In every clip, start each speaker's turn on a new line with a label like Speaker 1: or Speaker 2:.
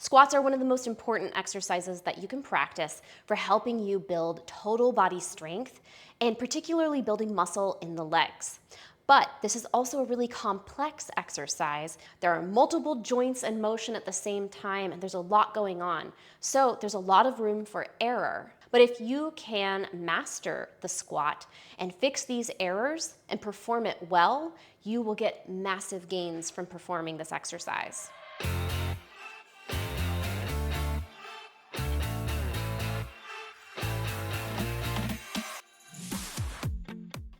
Speaker 1: Squats are one of the most important exercises that you can practice for helping you build total body strength and particularly building muscle in the legs. But this is also a really complex exercise. There are multiple joints in motion at the same time, and there's a lot going on. So there's a lot of room for error. But if you can master the squat and fix these errors and perform it well, you will get massive gains from performing this exercise.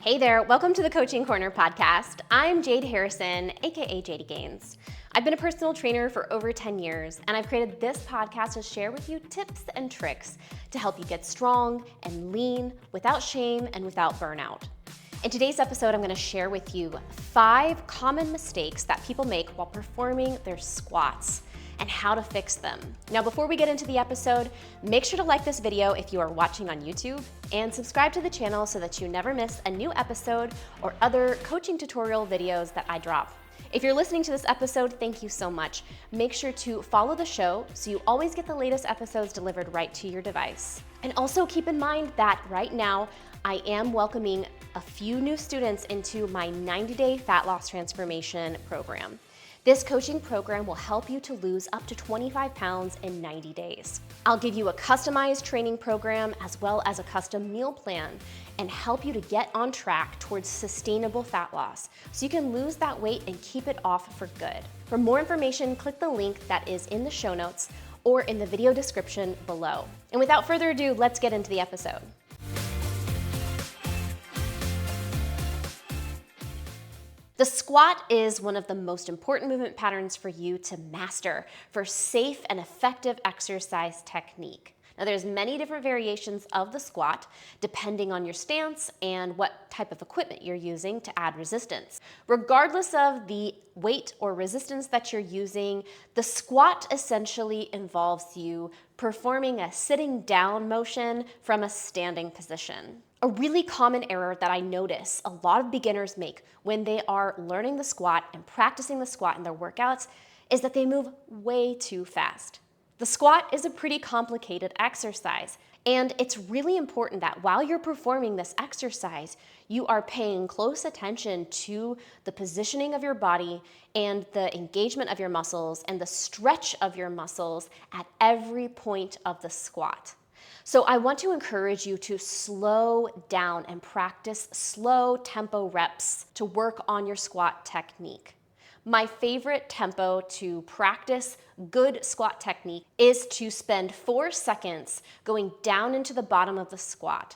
Speaker 1: Hey there, welcome to the Coaching Corner podcast. I'm Jade Harrison, aka Jade Gains. I've been a personal trainer for over 10 years, and I've created this podcast to share with you tips and tricks to help you get strong and lean without shame and without burnout. In today's episode, I'm going to share with you 5 common mistakes that people make while performing their squats and how to fix them. Now, before we get into the episode, make sure to like this video if you are watching on YouTube and subscribe to the channel so that you never miss a new episode or other coaching tutorial videos that I drop. If you're listening to this episode, thank you so much. Make sure to follow the show so you always get the latest episodes delivered right to your device. And also keep in mind that right now, I am welcoming a few new students into my 90-day fat loss transformation program. This coaching program will help you to lose up to 25 pounds in 90 days. I'll give you a customized training program as well as a custom meal plan and help you to get on track towards sustainable fat loss so you can lose that weight and keep it off for good. For more information, click the link that is in the show notes or in the video description below. And without further ado, let's get into the episode. The squat is one of the most important movement patterns for you to master for safe and effective exercise technique. Now, there's many different variations of the squat depending on your stance and what type of equipment you're using to add resistance. Regardless of the weight or resistance that you're using, the squat essentially involves you performing a sitting down motion from a standing position. A really common error that I notice a lot of beginners make when they are learning the squat and practicing the squat in their workouts is that they move way too fast. The squat is a pretty complicated exercise, and it's really important that while you're performing this exercise, you are paying close attention to the positioning of your body and the engagement of your muscles and the stretch of your muscles at every point of the squat. So I want to encourage you to slow down and practice slow tempo reps to work on your squat technique. My favorite tempo to practice good squat technique is to spend 4 seconds going down into the bottom of the squat,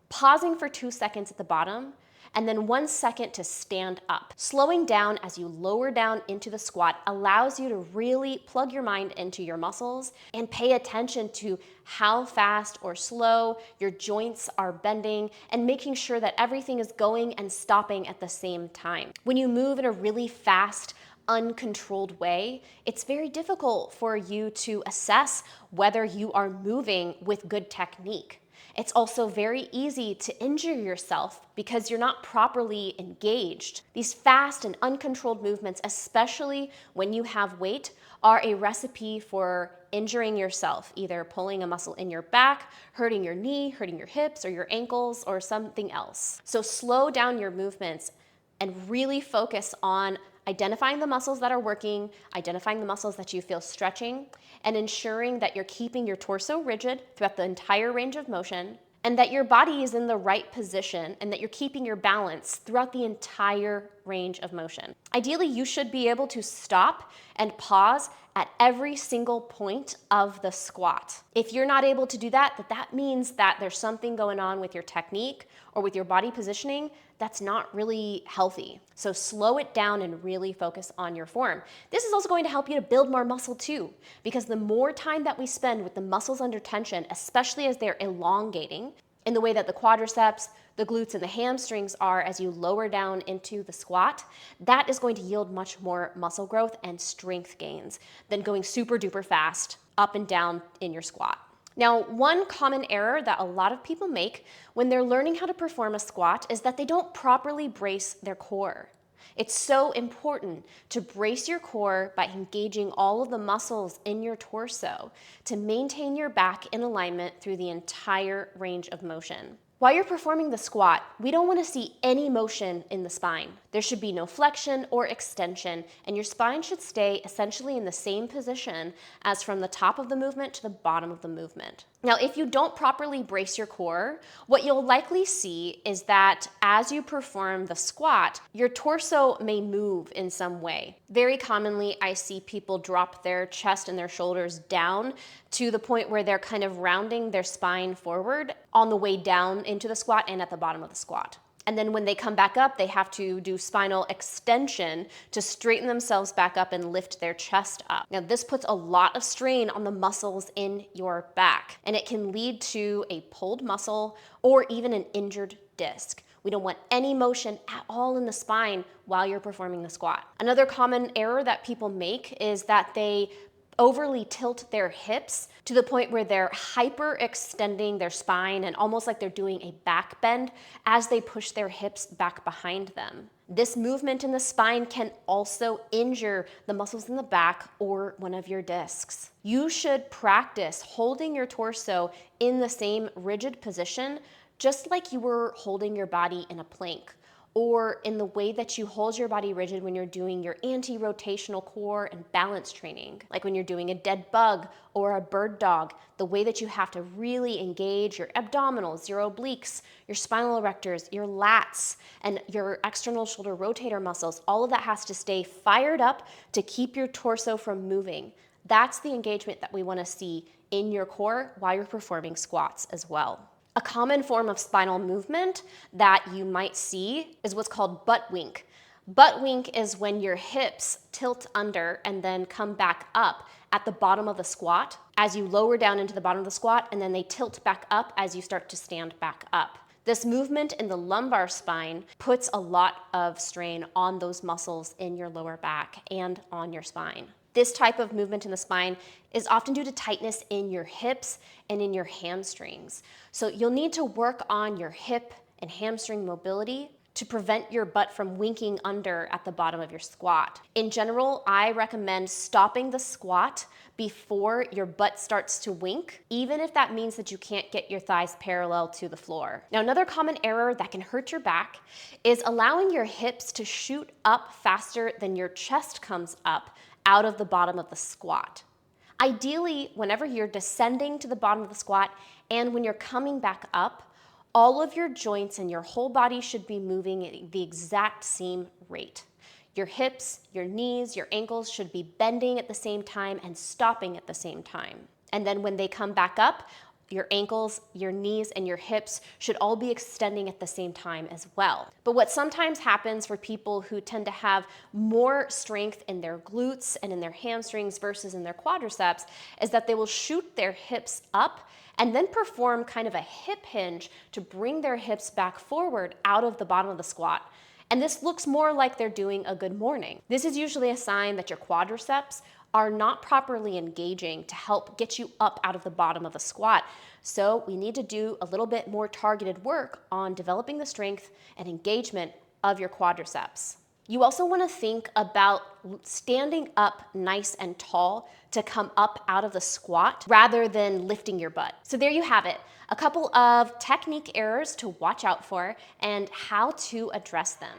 Speaker 1: pausing for 2 seconds at the bottom, and then 1 second to stand up. Slowing down as you lower down into the squat allows you to really plug your mind into your muscles and pay attention to how fast or slow your joints are bending and making sure that everything is going and stopping at the same time. When you move in a really fast, uncontrolled way, it's very difficult for you to assess whether you are moving with good technique. It's also very easy to injure yourself because you're not properly engaged. These fast and uncontrolled movements, especially when you have weight, are a recipe for injuring yourself, either pulling a muscle in your back, hurting your knee, hurting your hips or your ankles, or something else. So slow down your movements and really focus on identifying the muscles that are working, identifying the muscles that you feel stretching, and ensuring that you're keeping your torso rigid throughout the entire range of motion, and that your body is in the right position, and that you're keeping your balance throughout the entire range of motion. Ideally, you should be able to stop and pause at every single point of the squat. If you're not able to do that, that means that there's something going on with your technique or with your body positioning that's not really healthy. So slow it down and really focus on your form. This is also going to help you to build more muscle too, because the more time that we spend with the muscles under tension, especially as they're elongating, in the way that the quadriceps, the glutes, and the hamstrings are as you lower down into the squat, that is going to yield much more muscle growth and strength gains than going super duper fast up and down in your squat. Now, one common error that a lot of people make when they're learning how to perform a squat is that they don't properly brace their core. It's so important to brace your core by engaging all of the muscles in your torso to maintain your back in alignment through the entire range of motion. While you're performing the squat, we don't want to see any motion in the spine. There should be no flexion or extension, and your spine should stay essentially in the same position as from the top of the movement to the bottom of the movement. Now, if you don't properly brace your core, what you'll likely see is that as you perform the squat, your torso may move in some way. Very commonly, I see people drop their chest and their shoulders down to the point where they're kind of rounding their spine forward on the way down into the squat and at the bottom of the squat. And then when they come back up, they have to do spinal extension to straighten themselves back up and lift their chest up. Now, this puts a lot of strain on the muscles in your back, and it can lead to a pulled muscle or even an injured disc. We don't want any motion at all in the spine while you're performing the squat. Another common error that people make is that they overly tilt their hips to the point where they're hyperextending their spine and almost like they're doing a back bend as they push their hips back behind them. This movement in the spine can also injure the muscles in the back or one of your discs. You should practice holding your torso in the same rigid position, just like you were holding your body in a plank, or in the way that you hold your body rigid when you're doing your anti-rotational core and balance training, like when you're doing a dead bug or a bird dog, the way that you have to really engage your abdominals, your obliques, your spinal erectors, your lats, and your external shoulder rotator muscles. All of that has to stay fired up to keep your torso from moving. That's the engagement that we want to see in your core while you're performing squats as well. A common form of spinal movement that you might see is what's called butt wink. Butt wink is when your hips tilt under and then come back up at the bottom of the squat as you lower down into the bottom of the squat, and then they tilt back up as you start to stand back up. This movement in the lumbar spine puts a lot of strain on those muscles in your lower back and on your spine. This type of movement in the spine is often due to tightness in your hips and in your hamstrings. So you'll need to work on your hip and hamstring mobility to prevent your butt from winking under at the bottom of your squat. In general, I recommend stopping the squat before your butt starts to wink, even if that means that you can't get your thighs parallel to the floor. Now, another common error that can hurt your back is allowing your hips to shoot up faster than your chest comes up out of the bottom of the squat. Ideally, whenever you're descending to the bottom of the squat and when you're coming back up, all of your joints and your whole body should be moving at the exact same rate. Your hips, your knees, your ankles should be bending at the same time and stopping at the same time. And then when they come back up, your ankles, your knees, and your hips should all be extending at the same time as well. But what sometimes happens for people who tend to have more strength in their glutes and in their hamstrings versus in their quadriceps is that they will shoot their hips up and then perform kind of a hip hinge to bring their hips back forward out of the bottom of the squat. And this looks more like they're doing a good morning. This is usually a sign that your quadriceps are not properly engaging to help get you up out of the bottom of the squat. So we need to do a little bit more targeted work on developing the strength and engagement of your quadriceps. You also want to think about standing up nice and tall to come up out of the squat rather than lifting your butt. So there you have it, a couple of technique errors to watch out for and how to address them.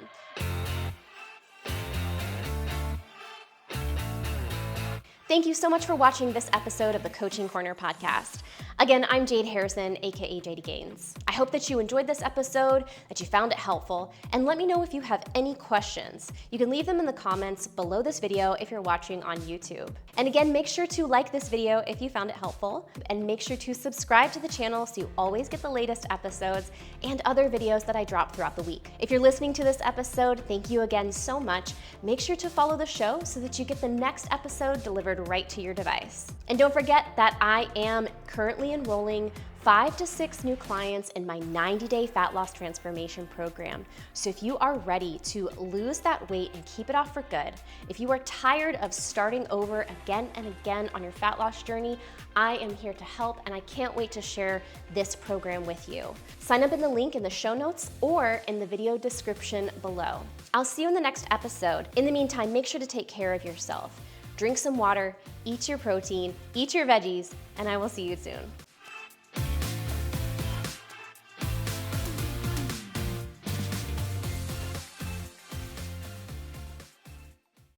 Speaker 1: Thank you so much for watching this episode of the Coaching Corner podcast. Again, I'm Jade Harrison, aka JD Gaines. I hope that you enjoyed this episode, that you found it helpful, and let me know if you have any questions. You can leave them in the comments below this video if you're watching on YouTube. And again, make sure to like this video if you found it helpful, and make sure to subscribe to the channel so you always get the latest episodes and other videos that I drop throughout the week. If you're listening to this episode, thank you again so much. Make sure to follow the show so that you get the next episode delivered right to your device. And don't forget that I am currently enrolling 5 to 6 new clients in my 90-day fat loss transformation program. So if you are ready to lose that weight and keep it off for good, if you are tired of starting over again and again on your fat loss journey, I am here to help, and I can't wait to share this program with you. Sign up in the link in the show notes or in the video description below. I'll see you in the next episode. In the meantime, make sure to take care of yourself. Drink some water, eat your protein, eat your veggies, and I will see you soon.